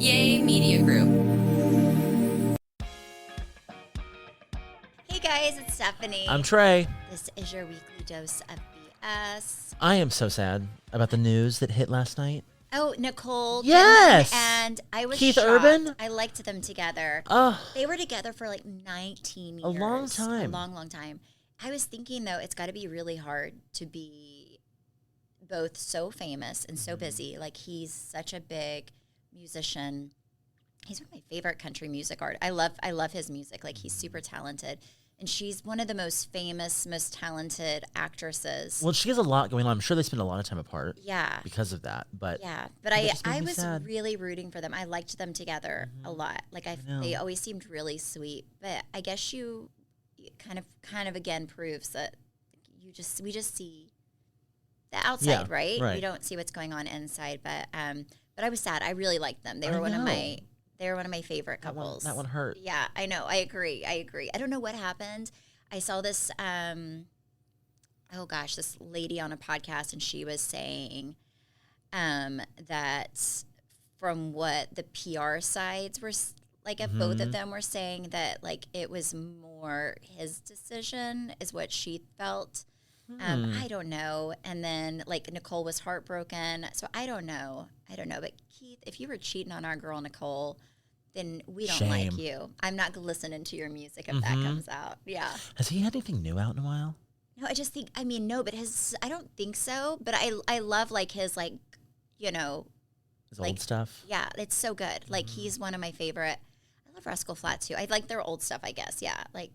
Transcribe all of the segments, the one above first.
Yay Media Group. Hey guys, it's Stephanie. I'm Trey. This is your weekly dose of BS. I am so sad about the news that hit last night. Oh, Nicole. Yes. Kidman, and I was Keith shocked. Urban? I liked them together. Oh, They were together for like 19 years. a long time. A long, long time. I was thinking, though, it's got to be really hard to be both so famous and so busy. Like, he's such a big musician. He's one of my favorite country music art. I love his music. Like, he's super talented. And she's one of the most famous, most talented actresses. Well, she has a lot going on. I'm sure they spend a lot of time apart. Yeah. Because of that. But Yeah, but that just made I me was sad. really rooting for them. I liked them together a lot. Like know. they always seemed really sweet. But I guess you kind of again proves that we just see the outside, Yeah, right? right. We don't see what's going on inside. But I was sad. I really liked them. They were I one of know. my favorite couples. That one hurt. Yeah, I know. I agree. I don't know what happened. I saw this, this lady on a podcast, and she was saying that from what the PR sides were, like, of both of them were saying that, like, it was more his decision is what she felt. I don't know. And then, like, Nicole was heartbroken. So I don't know. But Keith, if you were cheating on our girl, Nicole, then we don't like Shame. you. I'm not listening to your music if that comes out. Yeah. Has he had anything new out in a while? No, I just think, no, but I don't think so. But I love, like, his, like, His like, old stuff? yeah, it's so good. Like, he's one of my favorite. I love Rascal Flatts, too. I like their old stuff, I guess. Yeah. Like,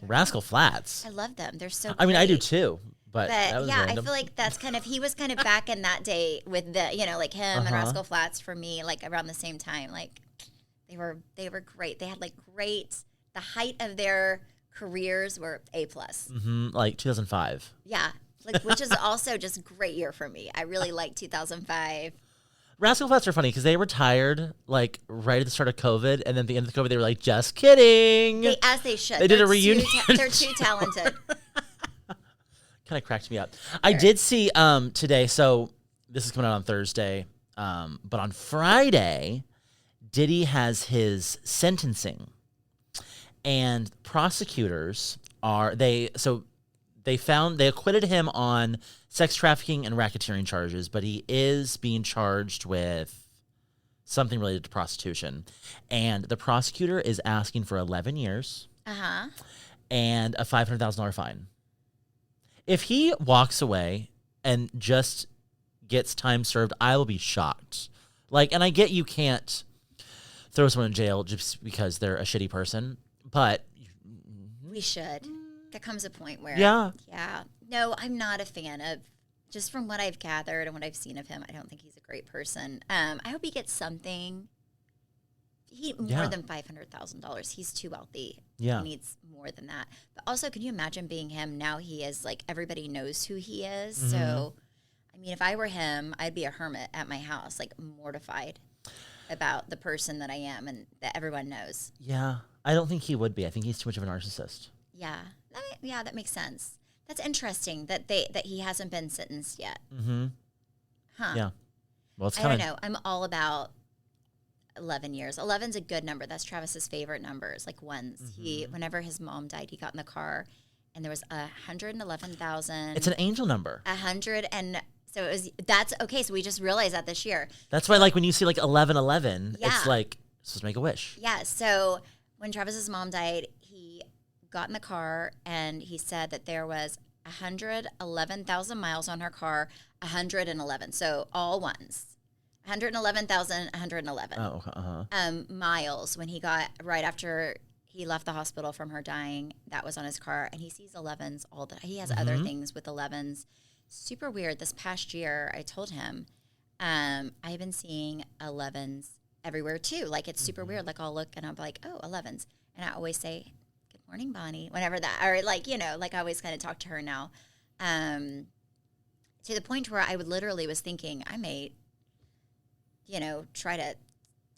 Rascal Flatts. I love them. They're so I mean, I do great. too. But that was yeah, random. I feel like that's he was kind of back in that day with the, like him and Rascal Flatts for me, like around the same time. Like they were great. They had the height of their careers were A+. Like 2005. Yeah. Like, which is also just a great year for me. I really liked 2005. Rascal Flatts are funny because they retired like right at the start of COVID, and then at the end of COVID, they were like, "Just kidding." As they should. They did a They're reunion. They're too talented. Kind of cracked me up. I did see today, so this is coming out on Thursday, but on Friday, Diddy has his sentencing, and prosecutors they acquitted him on sex trafficking and racketeering charges, but he is being charged with something related to prostitution, and the prosecutor is asking for 11 years and a $500,000 fine. If he walks away and just gets time served, I will be shocked. Like, and I get you can't throw someone in jail just because they're a shitty person, but We should. There comes a point where Yeah. No, I'm not a fan of, just from what I've gathered and what I've seen of him, I don't think he's a great person. I hope he gets something. More than $500,000. He's too wealthy. Yeah. He needs more than that. But also, can you imagine being him? Now he is, like, everybody knows who he is. So, I mean, if I were him, I'd be a hermit at my house, like, mortified about the person that I am and that everyone knows. yeah, I don't think he would be. I think he's too much of a narcissist. Yeah. That makes sense. That's interesting that he hasn't been sentenced yet. Huh. Yeah. Well, it's I kind don't know. I'm all about 11 years. 11's a good number. That's Travis's favorite numbers, like ones. Whenever his mom died, he got in the car, and there was 111,000. It's an angel number. 100 and so it was. That's okay. So we just realized that this year. That's why, like, when you see like 1111, Yeah. it's like supposed to make a wish. Yeah. So when Travis's mom died, he got in the car and he said that there was 111,000 miles on her car. 111. So all ones. 111,111 Oh, okay. miles when he got right after he left the hospital from her dying. That was on his car, and he sees 11s all the. He has other things with 11s. Super weird. This past year, I told him I've been seeing 11s everywhere too. Like, it's super weird. Like, I'll look and I'm like, oh, 11s, and I always say, "Good morning, Bonnie." Whenever that, or like like I always kind of talk to her now, to the point where I would literally was thinking I may try to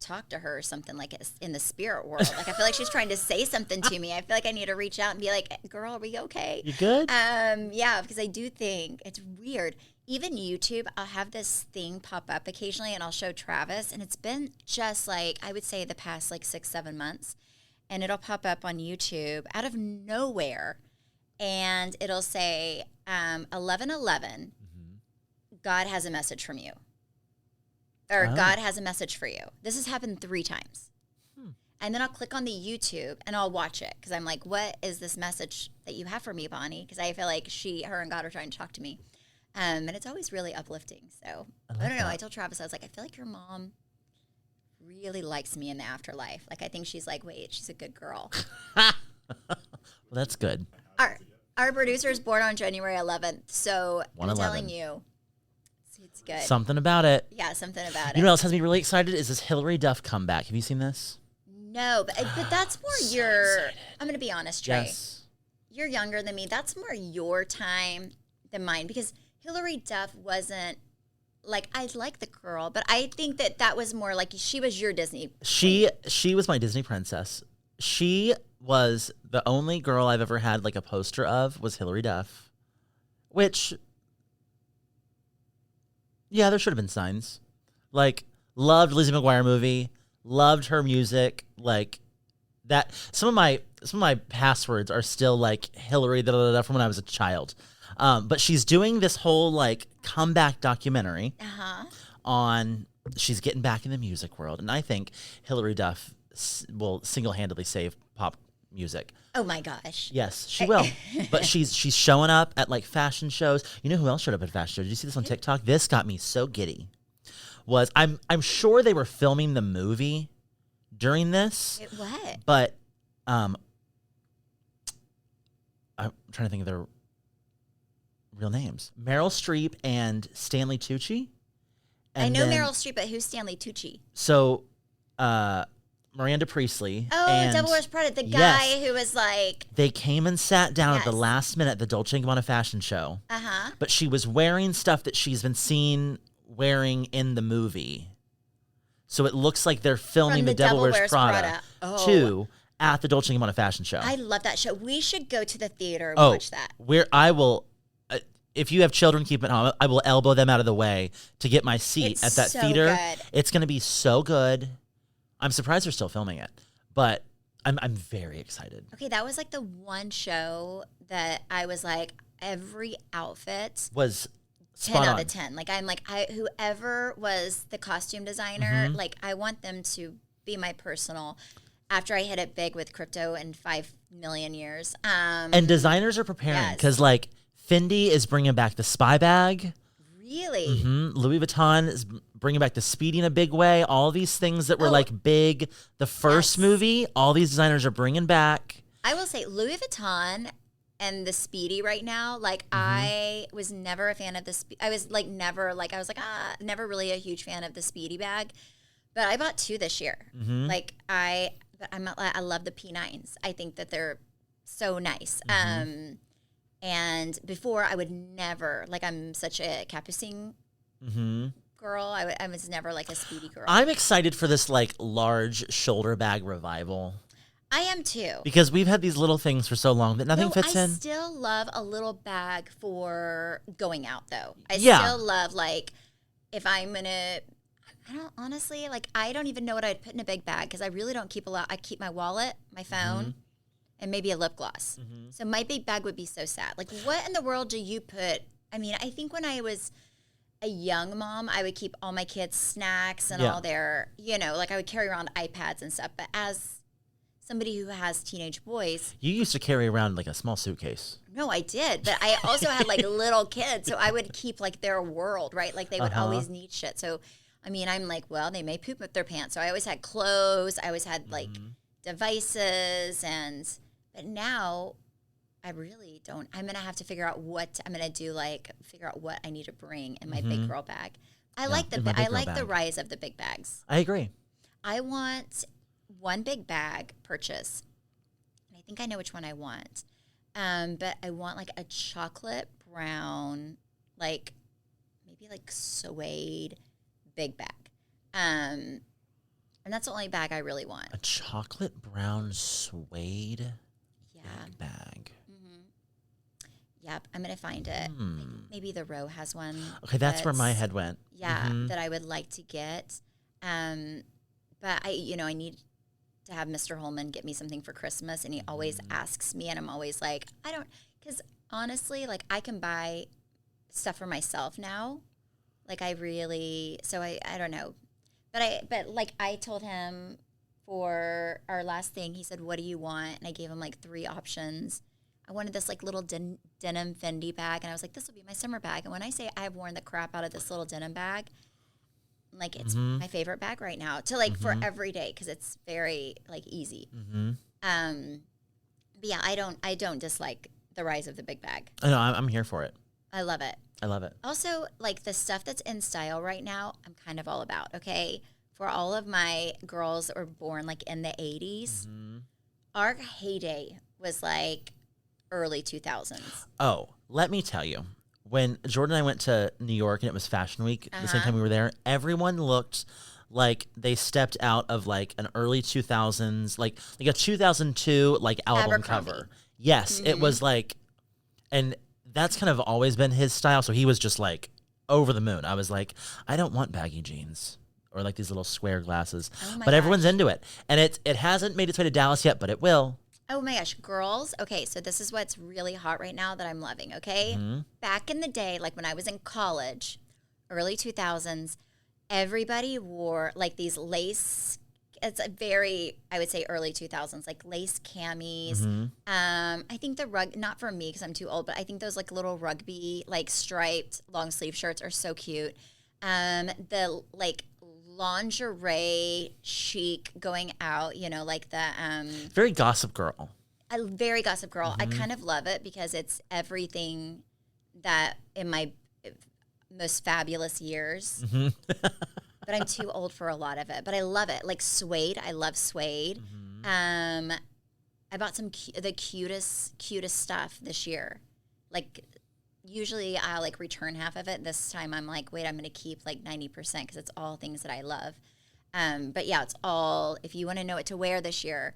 talk to her or something, like in the spirit world. Like, I feel like she's trying to say something to me. I feel like I need to reach out and be like, "Girl, are we okay? You good?" Yeah, because I do think it's weird. even YouTube, I'll have this thing pop up occasionally and I'll show Travis. And it's been just like, I would say the past like 6-7 months. And it'll pop up on YouTube out of nowhere. And it'll say 11:11, God has a message from you. Or God has a message for you. This has happened 3 times. And then I'll click on the YouTube and I'll watch it because I'm like, what is this message that you have for me, Bonnie? Because I feel like her and God are trying to talk to me. And it's always really uplifting. So I don't know. I told Travis, I was like, I feel like your mom really likes me in the afterlife. Like, I think she's like, wait, she's a good girl. Well, that's good. Our producer is born on January 11th. So I'm 1/11. telling you, it's good. Something about it. Yeah, something about it. You know what else has me really excited is this Hillary Duff comeback. Have you seen this? No, but that's more I'm going to be honest, Trey. Yes. You're younger than me. That's more your time than mine because Hillary Duff wasn't, like, I like the girl, but I think that was more like she was your Disney. She was my Disney princess. She was the only girl I've ever had like a poster of was Hillary Duff, which, yeah, there should have been signs. Like, loved Lizzie McGuire movie. Loved her music, like that. Some of my passwords are still like Hillary from when I was a child. But she's doing this whole like comeback documentary on. She's getting back in the music world, and I think Hillary Duff will single-handedly save pop music. Oh my gosh! Yes, she will. But she's showing up at like fashion shows. You know who else showed up at fashion shows? Did you see this on TikTok? This got me so giddy. I'm sure they were filming the movie during this. What? But I'm trying to think of their real names. Meryl Streep and Stanley Tucci. I know Meryl Streep, but who's Stanley Tucci? So Miranda Priestley. Oh, Devil Wears Prada, the guy who was like... They came and sat down at the last minute at the Dolce & Gabbana fashion show. But she was wearing stuff that she's been seen wearing in the movie. So it looks like they're filming the Devil Wears Prada 2 at the Dolce & Gabbana fashion show. I love that show. We should go to the theater and watch that. I will, if you have children, keep it home. I will elbow them out of the way to get my seat at that theater. Good. It's going to be so good. I'm surprised they're still filming it, but I'm very excited. Okay, that was like the one show that I was like, every outfit was 10 out of 10. Like, I'm like, whoever was the costume designer, like, I want them to be my personal, after I hit it big with crypto in 5 million years. And designers are preparing because, like, Fendi is bringing back the spy bag. Really? Louis Vuitton is bringing back the Speedy in a big way. All these things that were, like, big the first movie, all these designers are bringing back. I will say Louis Vuitton and the Speedy right now, like, I was never a fan of the I was like never really a huge fan of the Speedy bag, but I bought 2 this year. Like, I love the P9s. I think that they're so nice. And before I would never, like, I'm such a Capucine girl. I was never like a Speedy girl. I'm excited for this like large shoulder bag revival. I am too. Because we've had these little things for so long that nothing fits in. I still love a little bag for going out, though. I still love, like, if I'm going to, I don't even know what I'd put in a big bag because I really don't keep a lot. I keep my wallet, my phone, and maybe a lip gloss. So my big bag would be so sad. Like, what in the world do you put? I mean, I think when I was a young mom, I would keep all my kids' snacks and all their, like, I would carry around iPads and stuff. But as somebody who has teenage boys. You used to carry around like a small suitcase. No, I did. But I also had like little kids. So I would keep like their world, right? Like they would always need shit. So, I mean, I'm like, well, they may poop up their pants. So I always had clothes. I always had like devices. But now I really don't. I'm going to have to figure out what I'm going to do, like figure out what I need to bring in my big girl bag. I like the rise of the big bags. I agree. I want one big bag purchase. I think I know which one I want. But I want like a chocolate brown, like maybe like suede big bag. And that's the only bag I really want. A chocolate brown suede big bag. Yep, I'm gonna find it. I think Hmm. maybe the Row has one Okay, that's where my that's head went. yeah that I would like to get. Um, but I need to have Mr. Holman get me something for Christmas, and he always Mhm. asks me, and I'm always like, I don't, because honestly, like I can buy stuff for myself now. Like I really, so I don't know, but like I told him for our last thing, he said, "What do you want?" And I gave him like three options. I wanted this like little denim Fendi bag, and I was like, "This will be my summer bag." And when I say I've worn the crap out of this little denim bag, like it's Mhm. my favorite bag right now to like for Mhm. every day because it's very like easy. Mhm. Um, but yeah, I don't dislike the rise of the big bag. I know. I'm here for it. I love it. I love it. Also, like the stuff that's in style right now, I'm kind of all about. Okay, for all of my girls that were born like in the '80s, Mhm. our heyday was like early 2000s. Oh, let me tell you. When Jordan and I went to New York and it was Fashion Week, Uh the same huh. time we were there, everyone looked like they stepped out of like an early 2000s, like a 2002 like album Abercrombie. cover. Yes, it Mm-hmm. was like, and that's kind of always been his style. So he was just like over the moon. I was like, I don't want baggy jeans or like these little square glasses, Oh my but everyone's gosh. into it, and it hasn't made its way to Dallas yet, but it will. Oh my gosh, girls. Okay, so this is what's really hot right now that I'm loving, okay? Hmm. Back in the day, like when I was in college, early 2000s, everybody wore like these lace, it's a very, I would say early 2000s, like lace camis. Hmm. I think the rug, not for me because I'm too old, but I think those like little rugby, like striped long sleeve shirts are so cute. The like lingerie chic going out, like the Very Gossip Girl. a very Gossip Girl. I Hmm. kind of love it because it's everything that in my most fabulous years. Hmm. But I'm too old for a lot of it. But I love it. Like suede, I love suede. Hmm. Um, I bought the cutest stuff this year. Like usually I'll like return half of it. This time I'm like, wait, I'm going to keep like 90% because it's all things that I love. But yeah, it's all. If you want to know what to wear this year,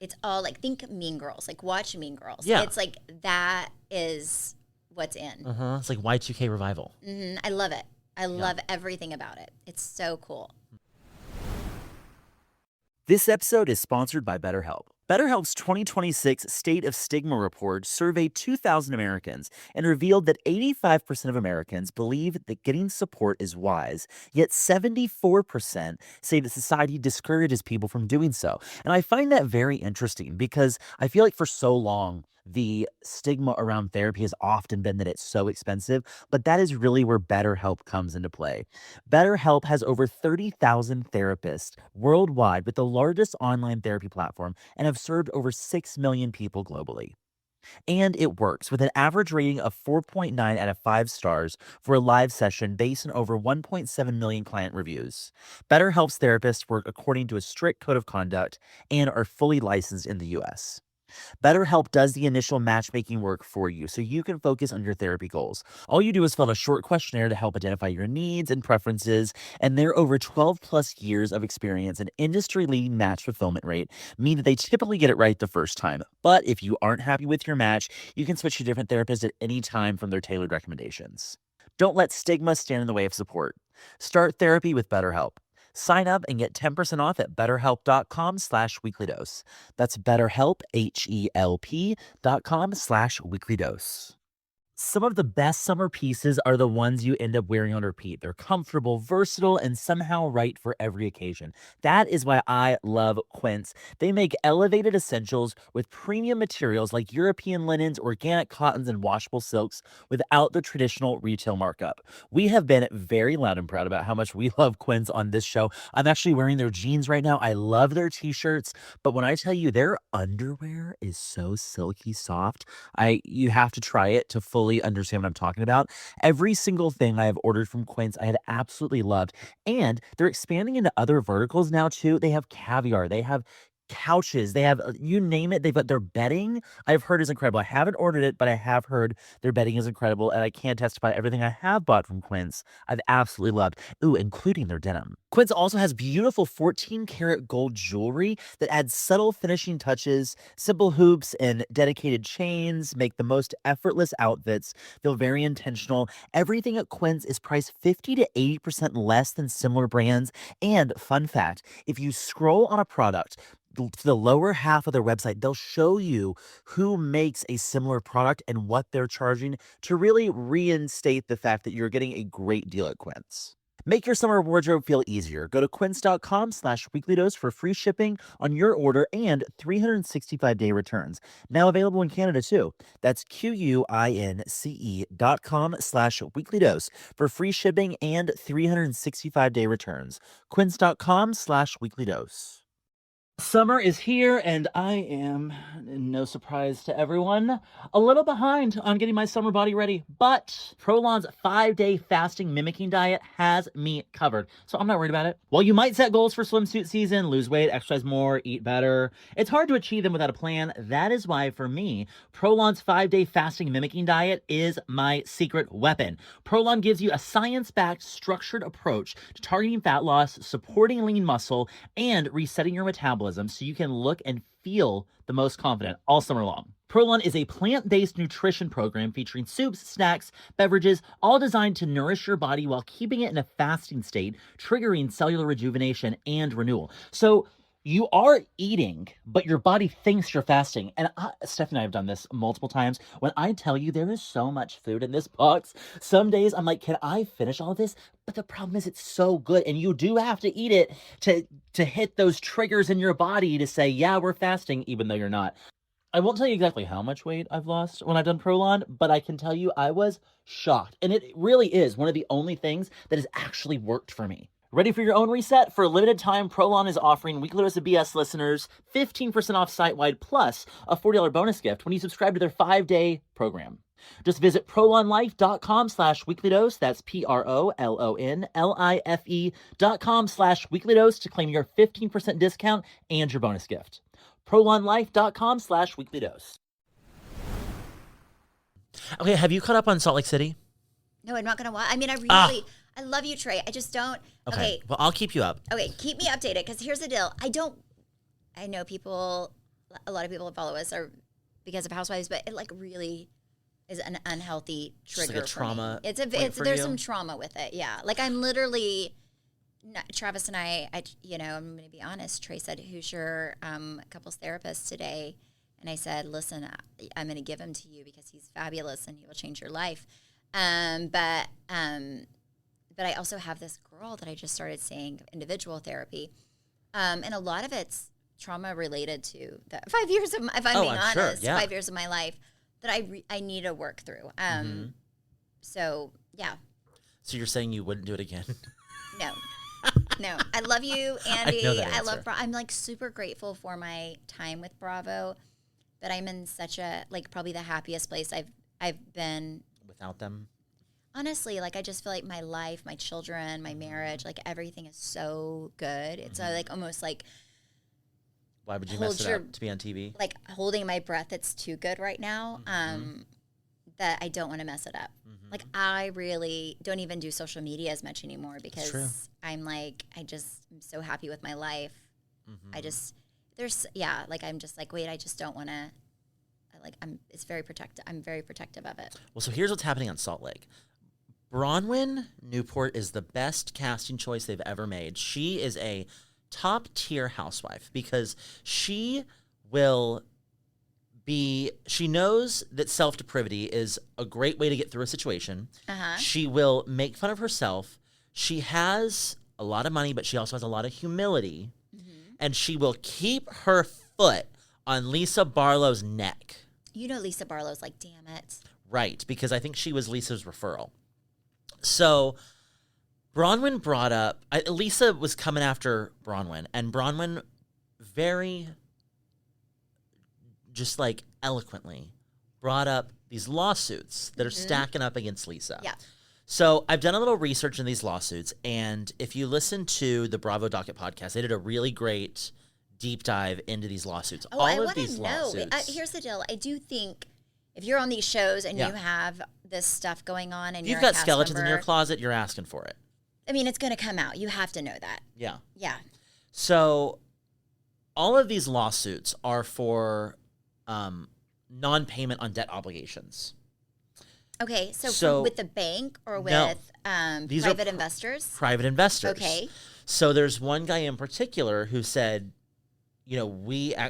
it's all like think Mean Girls. Like watch Mean Girls. Yeah. It's like that is what's in. Uh-huh. It's like Y2K revival. I love it. I Yeah. love everything about it. It's so cool. This episode is sponsored by BetterHelp. BetterHelp's 2026 State of Stigma report surveyed 2,000 Americans and revealed that 85% of Americans believe that getting support is wise, yet 74% say that society discourages people from doing so. And I find that very interesting because I feel like for so long, the stigma around therapy has often been that it's so expensive, but that is really where BetterHelp comes into play. BetterHelp has over 30,000 therapists worldwide with the largest online therapy platform and have served over 6 million people globally. And it works with an average rating of 4.9 out of 5 stars for a live session based on over 1.7 million client reviews. BetterHelp's therapists work according to a strict code of conduct and are fully licensed in the US. BetterHelp does the initial matchmaking work for you so you can focus on your therapy goals. All you do is fill out a short questionnaire to help identify your needs and preferences, and their over 12 plus years of experience and industry leading match fulfillment rate mean that they typically get it right the first time. But if you aren't happy with your match, you can switch to different therapists at any time from their tailored recommendations. Don't let stigma stand in the way of support. Start therapy with BetterHelp. Sign up and get 10% off at betterhelp.com/weeklydose. That's BetterHelp, HELP.com/weeklydose. Some of the best summer pieces are the ones you end up wearing on repeat. They're comfortable, versatile, and somehow right for every occasion. That is why I love Quince. They make elevated essentials with premium materials like European linens, organic cottons, and washable silks without the traditional retail markup. We have been very loud and proud about how much we love Quince on this show. I'm actually wearing their jeans right now. I love their t-shirts, but when I tell you their underwear is so silky soft, you have to try it to fully understand what I'm talking about. Every single thing I have ordered from Quince, I had absolutely loved. And they're expanding into other verticals now too. They have caviar, they have couches. They have you name it. They've got their bedding. I've heard is incredible. I haven't ordered it, but I have heard their bedding is incredible, and I can testify everything I have bought from Quince, I've absolutely loved. Ooh, including their denim. Quince also has beautiful 14 karat gold jewelry that adds subtle finishing touches. Simple hoops and dedicated chains make the most effortless outfits feel very intentional. Everything at Quince is priced 50 to 80% less than similar brands. And fun fact, if you scroll on a product to the lower half of their website, they'll show you who makes a similar product and what they're charging to really reinstate the fact that you're getting a great deal at Quince. Make your summer wardrobe feel easier. Go to quince.com/weeklydose for free shipping on your order and 365-day returns. Now available in Canada too. That's QUINCE.com/weeklydose for free shipping and 365-day returns. Quince.com/weeklydose. Summer is here, and I am, no surprise to everyone, a little behind on getting my summer body ready, but Prolon's 5-day fasting mimicking diet has me covered, so I'm not worried about it. While you might set goals for swimsuit season, lose weight, exercise more, eat better, it's hard to achieve them without a plan. That is why, for me, Prolon's 5-day fasting mimicking diet is my secret weapon. Prolon gives you a science-backed, structured approach to targeting fat loss, supporting lean muscle, and resetting your metabolism so you can look and feel the most confident all summer long. Prolon is a plant-based nutrition program featuring soups, snacks, beverages, all designed to nourish your body while keeping it in a fasting state, triggering cellular rejuvenation and renewal. So you are eating, but your body thinks you're fasting. And Stephanie and I have done this multiple times. When I tell you there is so much food in this box, some days I'm like, can I finish all this? But the problem is it's so good, and you do have to eat it to hit those triggers in your body to say, yeah, we're fasting, even though you're not. I won't tell you exactly how much weight I've lost when I've done Prolon, but I can tell you I was shocked. And it really is one of the only things that has actually worked for me. Ready for your own reset? For a limited time, Prolon is offering Weekly Dose of BS listeners 15% off site-wide plus a $40 bonus gift when you subscribe to their 5-day program. Just visit prolonlife.com/weeklydose. That's PROLONLIFE.com/weeklydose to claim your 15% discount and your bonus gift. prolonlife.com/weeklydose. Okay, have you caught up on Salt Lake City? No, I'm not gonna watch. I mean, I love you, Trey. I just don't. Okay. Well, I'll keep you up. Okay, keep me updated, because here's the deal. I know people, a lot of people that follow us are because of Housewives, but it like really is an unhealthy trigger like a trauma for me. There's some trauma with it. Yeah. Like I'm literally, Travis and I'm going to be honest. Trey said, who's your couples therapist today? And I said, listen, I'm going to give him to you because he's fabulous and he will change your life. But I also have this girl that I just started seeing individual therapy. And a lot of it's trauma related to the 5 years of, if I'm being honest, sure, yeah. 5 years of my life that I need to work through. So, yeah. So you're saying you wouldn't do it again? No. No. I love you, Andy. I love I'm like super grateful for my time with Bravo, but I'm in such a, like, probably the happiest place I've been. Without them? Honestly, like, I just feel like my life, my children, my marriage, like, everything is so good. It's like almost like, why would you mess it up to be on TV? Like, holding my breath, it's too good right now, that I don't want to mess it up. Like, I really don't even do social media as much anymore because I'm like, I'm so happy with my life. I'm just like, wait, I just don't want to, I'm very protective of it. Well, so here's what's happening on Salt Lake. Bronwyn Newport is the best casting choice they've ever made. She is a top-tier housewife because she knows that self-depravity is a great way to get through a situation. She will make fun of herself. She has a lot of money, but she also has a lot of humility. And she will keep her foot on Lisa Barlow's neck. You know Lisa Barlow's like, damn it. Right, because I think she was Lisa's referral. So Bronwyn brought up, Lisa was coming after Bronwyn, and Bronwyn very, just like eloquently, brought up these lawsuits that are stacking up against Lisa. Yeah. So I've done a little research in these lawsuits, and if you listen to the Bravo Docket podcast, they did a really great deep dive into these lawsuits. Oh, I All of want to these know. lawsuits. Here's the deal. I do think if you're on these shows and Yeah. you have this stuff going on and If you're you've a got cast skeletons in member, your closet, you're asking for it. I mean, it's going to come out. You have to know that. Yeah. Yeah. So all of these lawsuits are for non-payment on debt obligations. Okay, so, So- with the bank or with No. These are private investors? Private investors. Okay. So there's one guy in particular who said, they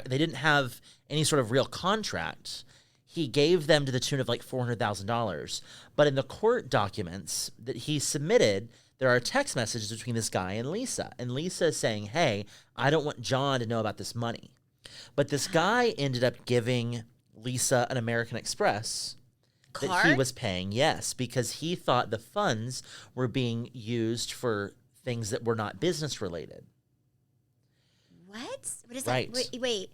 didn't have any sort of real contract. He gave them to the tune of like $400,000. But in the court documents that he submitted, there are text messages between this guy and Lisa. And Lisa is saying, hey, I don't want John to know about this money. But this guy ended up giving Lisa an American Express that he Card? was paying, yes, because he thought the funds were being used for things that were not business related. What? What is Right. that? Wait.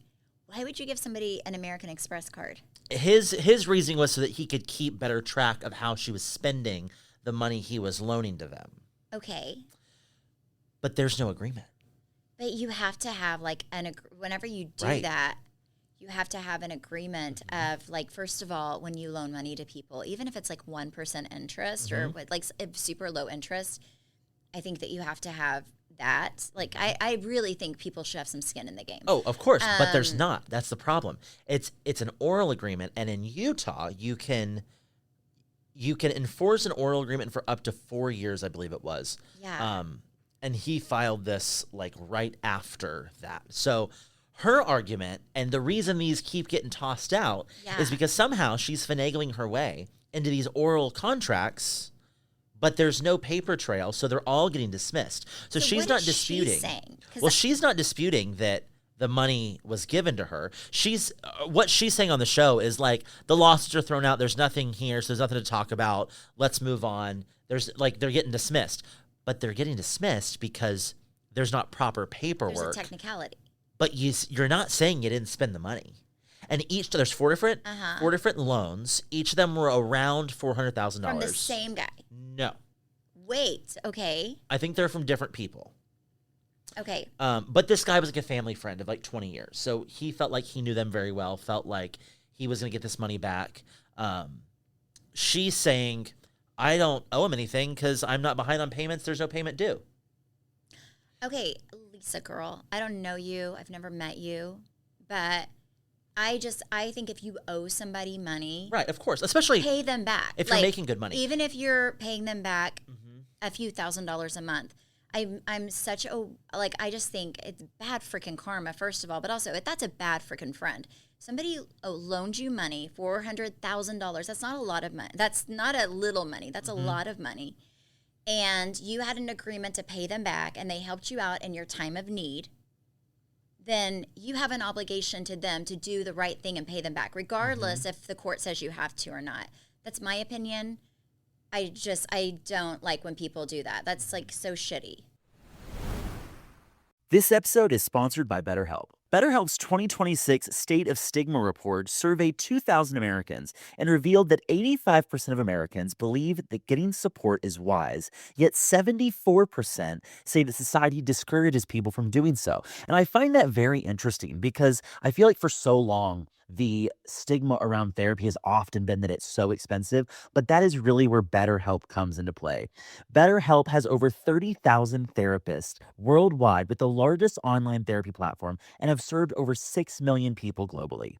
Why would you give somebody an American Express card? His reasoning was so that he could keep better track of how she was spending the money he was loaning to them. Okay. But there's no agreement. But you have to have like whenever you do Right. that, you have to have an agreement of like, first of all, when you loan money to people, even if it's like 1% interest or Mm-hmm. what, like super low interest, I think that you have to have that. Like, I really think people should have some skin in the game. Oh, of course, but there's not. That's the problem. It's an oral agreement, and in Utah, you can enforce an oral agreement for up to 4 years, I believe it was. Yeah. And he filed this like right after that. So her argument, and the reason these keep getting tossed out, Yeah. is because somehow she's finagling her way into these oral contracts, but there's no paper trail, so they're all getting dismissed. So she's what not is disputing. she saying? 'Cause Well, she's not disputing that the money was given to her. She's what she's saying on the show is like the lawsuits are thrown out. There's nothing here, so there's nothing to talk about. Let's move on. There's like they're getting dismissed, but they're getting dismissed because there's not proper there's paperwork. a technicality. But you're not saying you didn't spend the money. And there's four different loans. Each of them were around $400,000 From the same guy. No, Wait, okay. I think they're from different people. Okay. But this guy was like a family friend of like 20 years. So he felt like he knew them very well, felt like he was going to get this money back. She's saying, I don't owe him anything because I'm not behind on payments. There's no payment due. Okay, Lisa girl, I don't know you. I've never met you. But I think if you owe somebody money, Right, of course. Especially pay them back. if you're making good money. Even if you're paying them back a few $1,000s a month. I'm such a, like, I just think it's bad freaking karma, first of all, but also that's a bad freaking friend. Somebody loaned you money, $400,000. That's not a lot of money. That's not a little money. That's a lot of money. And you had an agreement to pay them back and they helped you out in your time of need. Then you have an obligation to them to do the right thing and pay them back, regardless if the court says you have to or not. That's my opinion. I don't like when people do that. That's like so shitty. This episode is sponsored by BetterHelp. BetterHelp's 2026 State of Stigma report surveyed 2,000 Americans and revealed that 85% of Americans believe that getting support is wise, yet 74% say that society discourages people from doing so. And I find that very interesting because I feel like for so long, the stigma around therapy has often been that it's so expensive, but that is really where BetterHelp comes into play. BetterHelp has over 30,000 therapists worldwide with the largest online therapy platform and have served over 6 million people globally.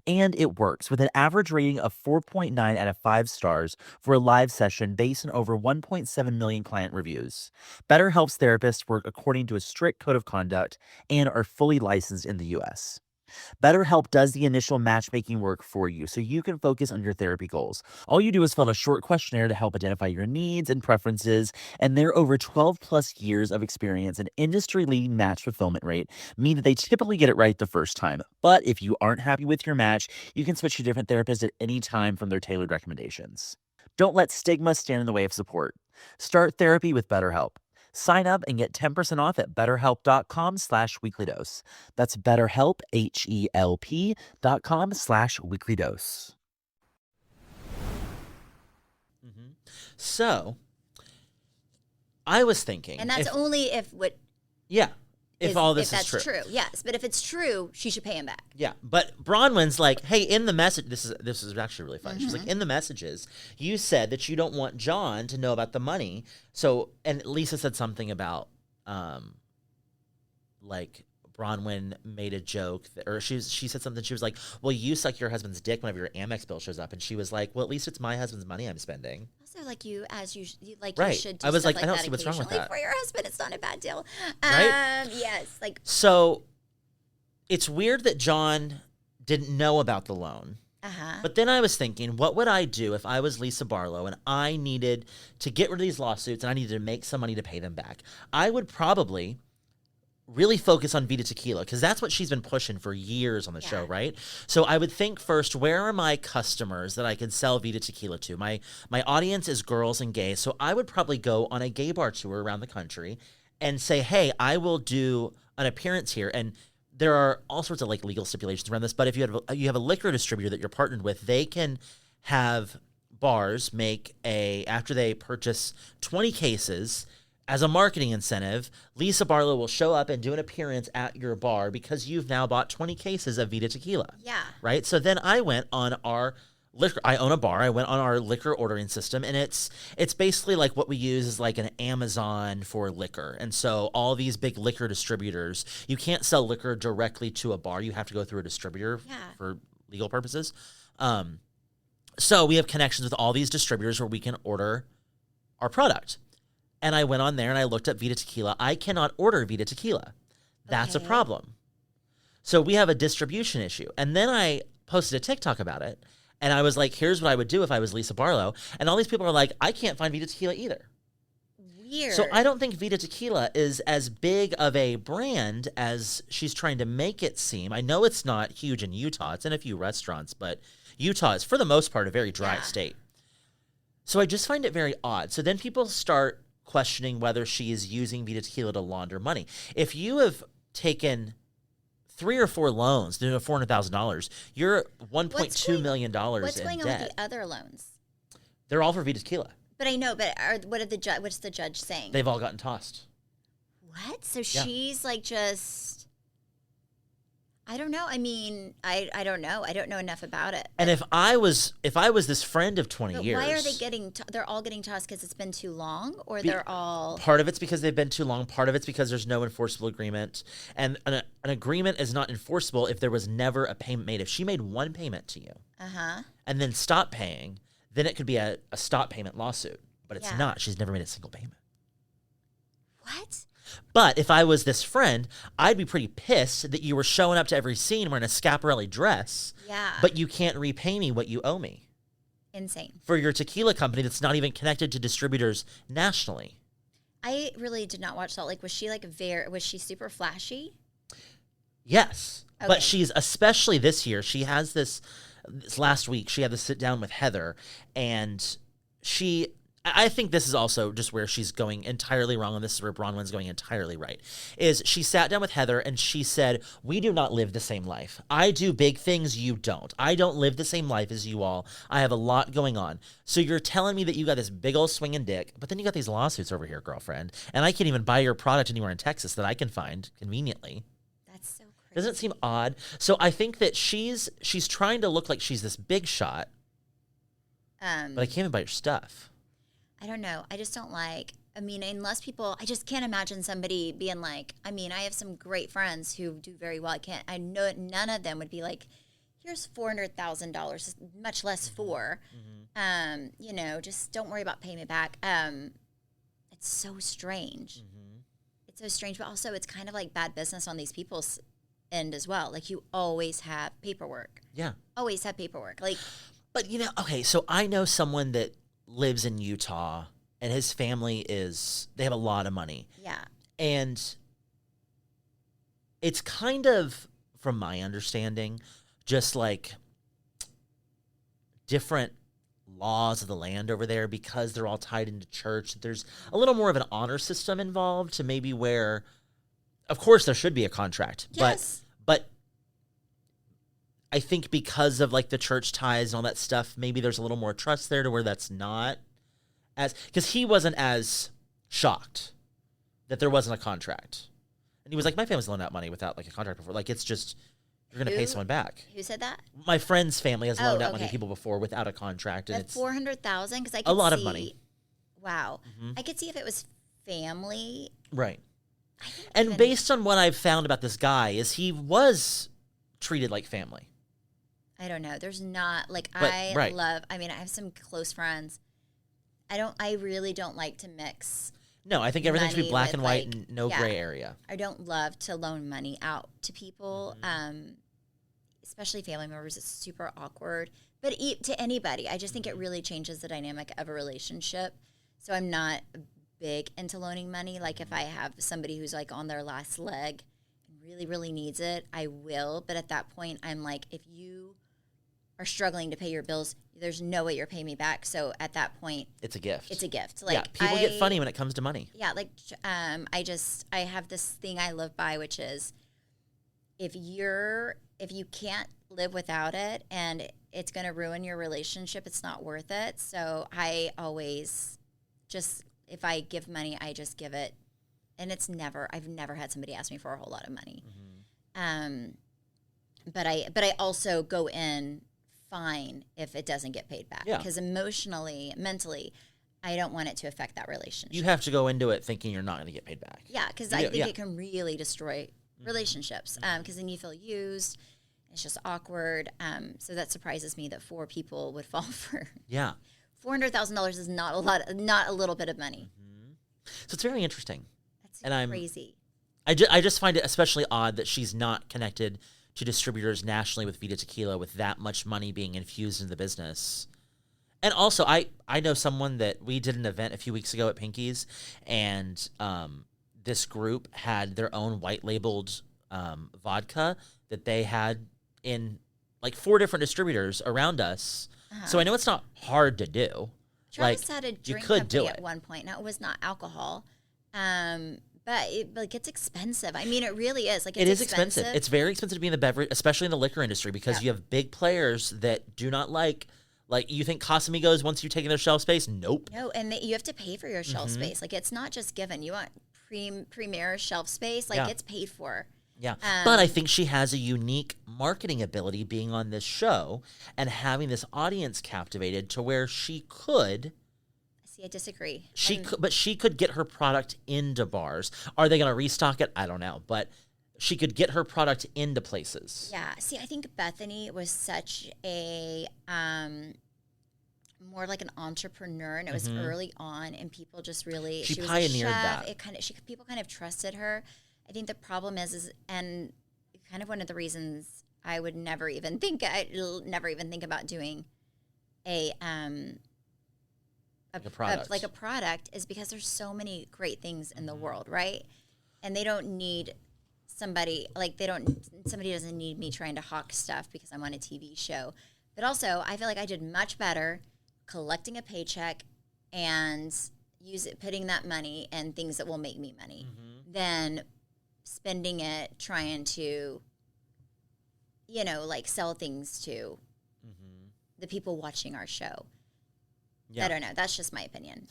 And it works with an average rating of 4.9 out of 5 stars for a live session based on over 1.7 million client reviews. BetterHelp's therapists work according to a strict code of conduct and are fully licensed in the US. BetterHelp does the initial matchmaking work for you so you can focus on your therapy goals. All you do is fill out a short questionnaire to help identify your needs and preferences, and their over 12 plus years of experience and industry-leading match fulfillment rate mean that they typically get it right the first time. But if you aren't happy with your match, you can switch to different therapists at any time from their tailored recommendations. Don't let stigma stand in the way of support. Start therapy with BetterHelp. Sign up and get 10% off at betterhelp.com/weeklydose. That's BetterHelp, HELP.com/weeklydose. So I was thinking. And that's only if what, Yeah. If all this if is that's true. yes. But if it's true, she should pay him back. Yeah, but Bronwyn's like, hey, in the message, this is actually really funny. She's like, in the messages, you said that you don't want John to know about the money. So, and Lisa said something about, like Bronwyn made a joke, or she said something. She was like, well, you suck your husband's dick whenever your Amex bill shows up, and she was like, well, at least it's my husband's money I'm spending. Also, like you Right. should do I was stuff like, I don't that see what's wrong with occasionally that. for your husband. It's not a bad deal. Right? Yes. Like, So it's weird that John didn't know about the loan. But then I was thinking, what would I do if I was Lisa Barlow and I needed to get rid of these lawsuits and I needed to make some money to pay them back? I would probably really focus on Vita Tequila because that's what she's been pushing for years on the show, right? So I would think first, where are my customers that I could sell Vita Tequila to? My audience is girls and gays, so I would probably go on a gay bar tour around the country and say, hey, I will do an appearance here. And there are all sorts of like legal stipulations around this, but if you have a liquor distributor that you're partnered with, they can have bars make after they purchase 20 cases as a marketing incentive, Lisa Barlow will show up and do an appearance at your bar because you've now bought 20 cases of Vita Tequila. yeah. Right? So then I went on our liquor. I own a bar. I went on our liquor ordering system, and it's basically like what we use is like an Amazon for liquor. And so all these big liquor distributors, you can't sell liquor directly to a bar. You have to go through a distributor for legal purposes. So we have connections with all these distributors where we can order our product. And I went on there and I looked up Vita Tequila. I cannot order Vita Tequila. That's a problem. So we have a distribution issue. And then I posted a TikTok about it. And I was like, here's what I would do if I was Lisa Barlow. And all these people are like, I can't find Vita Tequila either. Weird. So I don't think Vita Tequila is as big of a brand as she's trying to make it seem. I know it's not huge in Utah. It's in a few restaurants, but Utah is, for the most part, a very dry state. So I just find it very odd. So then people start questioning whether she is using Vita Tequila to launder money. If you have taken 3 or 4 loans to $400,000, you're $1.2 million What's in going on debt. with the other loans? They're all for Vita Tequila. But I know, what's the judge saying? They've all gotten tossed. What? So she's like just... I don't know. I mean, I don't know. I don't know enough about it. And if I was this friend of 20 years... why are they getting... they're all getting tossed because it's been too long? Or they're all... Part of it's because they've been too long. Part of it's because there's no enforceable agreement. And an agreement is not enforceable if there was never a payment made. If she made one payment to you and then stopped paying, then it could be a stop payment lawsuit. But it's not. She's never made a single payment. What? But if I was this friend, I'd be pretty pissed that you were showing up to every scene wearing a Schiaparelli dress, but you can't repay me what you owe me. Insane. For your tequila company that's not even connected to distributors nationally. I really did not watch Salt Lake. Was she like was she super flashy? Yes. Okay. But she's, especially this year, she has this last week, she had to sit down with Heather, and I think this is also just where she's going entirely wrong, and this is where Bronwyn's going entirely right, is she sat down with Heather and she said, we do not live the same life. I do big things, you don't. I don't live the same life as you all. I have a lot going on. So you're telling me that you got this big old swinging dick, but then you got these lawsuits over here, girlfriend, and I can't even buy your product anywhere in Texas that I can find conveniently. That's so crazy. Doesn't it seem odd? So I think that she's trying to look like she's this big shot, but I can't even buy your stuff. I don't know. I just don't like, I mean, unless people, I just can't imagine somebody being like, I mean, I have some great friends who do very well. I know none of them would be like, here's $400,000, much less $4. You know, just don't worry about paying me back. It's so strange. It's so strange, but also it's kind of like bad business on these people's end as well. Like you always have paperwork. Yeah. Always have paperwork. Like, but you know, okay, so I know someone that lives in Utah, and his family they have a lot of money. yeah. And it's kind of, from my understanding, just like different laws of the land over there because they're all tied into church. There's a little more of an honor system involved to maybe where, of course, there should be a contract. Yes. But I think because of like the church ties and all that stuff, maybe there's a little more trust there to where that's not as, because he wasn't as shocked that there wasn't a contract. And he was like, my family's loaned out money without like a contract before. Like, it's just, you're going to pay Who? someone back. Who said that? My friend's family has loaned out money to okay. people before without a contract. And At it's 400,000, because I could a lot of see- money. Wow, I could see if it was family. Right. I think And even- based on what I've found about this guy is he was treated like family. I don't know. There's not like But- I right. love. I mean, I have some close friends. I really don't like to mix. No, I think everything should be Money black with, and white like- and no yeah. gray area. I don't love to loan money out to people, Mm-hmm. especially family members. It's super awkward. But to anybody, I just think Mm-hmm. it really changes the dynamic of a relationship. So I'm not big into loaning money. Like if I have somebody who's like on their last leg and really, really needs it, I will. But at that point, I'm like, if you are struggling to pay your bills, there's no way you're paying me back. So at that point, It's a gift. it's a gift. Like yeah, people get funny when it comes to money. Yeah, like I have this thing I live by, which is if you can't live without it and it's going to ruin your relationship, it's not worth it. So I always just, if I give money, I just give it, and I've never had somebody ask me for a whole lot of money. But I also go in fine if it doesn't get paid back, Yeah. because emotionally, mentally, I don't want it to affect that relationship. You have to go into it thinking you're not going to get paid back. Yeah, because Yeah, I think yeah. it can really destroy relationships. Because then you feel used. It's just awkward. So that surprises me that 4 people would fall for Yeah. $400,000 is not a lot, not a little bit of money. So it's very interesting. That's And I'm- crazy. I just find it especially odd that she's not connected to distributors nationally with Vita Tequila with that much money being infused into the business. And also, I know someone that we did an event a few weeks ago at Pinky's, and this group had their own white labeled vodka that they had in like 4 different distributors around us. So I know it's not hard to do. Travis like, had a you drink could company do at it. one point. Now, it was not alcohol. But it's expensive. I mean, it really is. Like, It it's is expensive. It's very expensive to be in the beverage, especially in the liquor industry, because Yeah. you have big players that do not like you think Casamigos, once you're taking their shelf space? Nope. No, and you have to pay for your shelf Mm-hmm. space. Like, it's not just given. You want premier shelf space. Like, Yeah. it's paid for. Yeah. But I think she has a unique marketing ability being on this show and having this audience captivated to where she could See, I disagree. but she could get her product into bars. Are they going to restock it? I don't know, but she could get her product into places. Yeah. See, I think Bethany was such a more like an entrepreneur, and it was early on, and people just really She was a pioneered chef. that. It people kind of trusted her. I think the problem is and kind of one of the reasons I would never even think about doing a product. like a product is because there's so many great things in the world, right? And they don't need somebody doesn't need me trying to hawk stuff because I'm on a TV show. But also, I feel like I did much better collecting a paycheck and putting that money in things that will make me money than spending it trying to, like sell things to the people watching our show. Yeah. I don't know. That's just my opinion.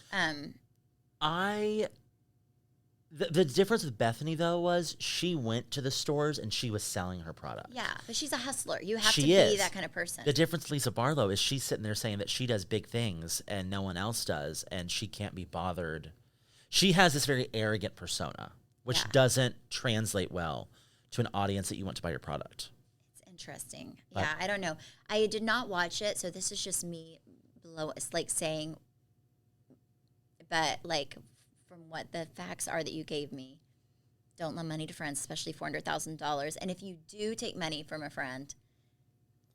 The difference with Bethany, though, was she went to the stores and she was selling her product. Yeah, but she's a hustler. You have She to be is. that kind of person. The difference with Lisa Barlow is she's sitting there saying that she does big things and no one else does, and she can't be bothered. She has this very arrogant persona, which Yeah. doesn't translate well to an audience that you want to buy your product. It's interesting. But- Yeah, I don't know. I did not watch it, so this is just me saying, but like from what the facts are that you gave me, don't lend money to friends, especially $400,000. And if you do take money from a friend,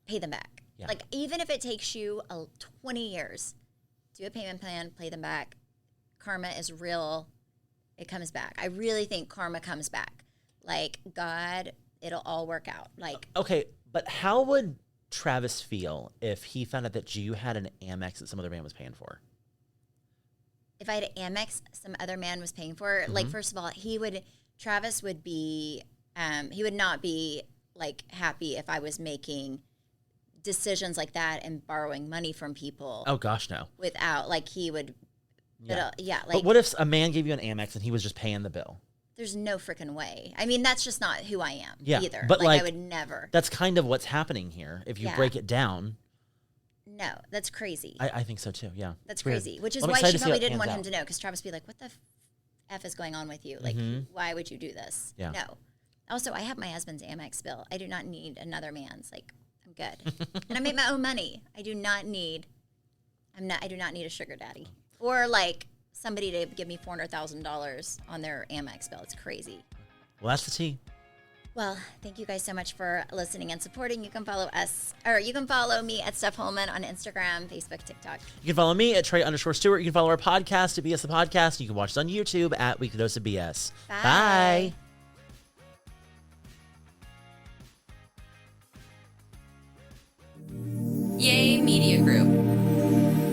pay them back. Yeah. Like even if it takes you 20 years, do a payment plan, pay them back. Karma is real. It comes back. I really think karma comes back. Like God, it'll all work out. Like Okay, but how would Travis feel if he found out that you had an Amex that some other man was paying for? if I had an Amex some other man was paying for, like first of all, Travis would be he would not be like happy if I was making decisions like that and borrowing money from people Oh gosh, no. without like he would Yeah. yeah, But like what if a man gave you an Amex and he was just paying the bill? There's no freaking way. I mean, that's just not who I am either. But I would never. That's kind of what's happening here. If you break it down. No, that's crazy. I think so too. Yeah. That's Weird. crazy. Which is I'm why excited she to see probably how it didn't want pans him out. to know, because Travis would be like, what the F is going on with you? Like, why would you do this? Yeah. No. Also, I have my husband's Amex bill. I do not need another man's. Like, I'm good. And I make my own money. I do not need a sugar daddy. Or like somebody to give me $400,000 on their Amex bill. It's crazy. Well, that's the tea. Well, thank you guys so much for listening and supporting. You can follow us, or you can follow me at Steph Hollman on Instagram, Facebook, TikTok. You can follow me at Trey_Stewart. You can follow our podcast at BS the Podcast. You can watch us on YouTube at Weekly Dose of BS. Bye. Yay Media Group.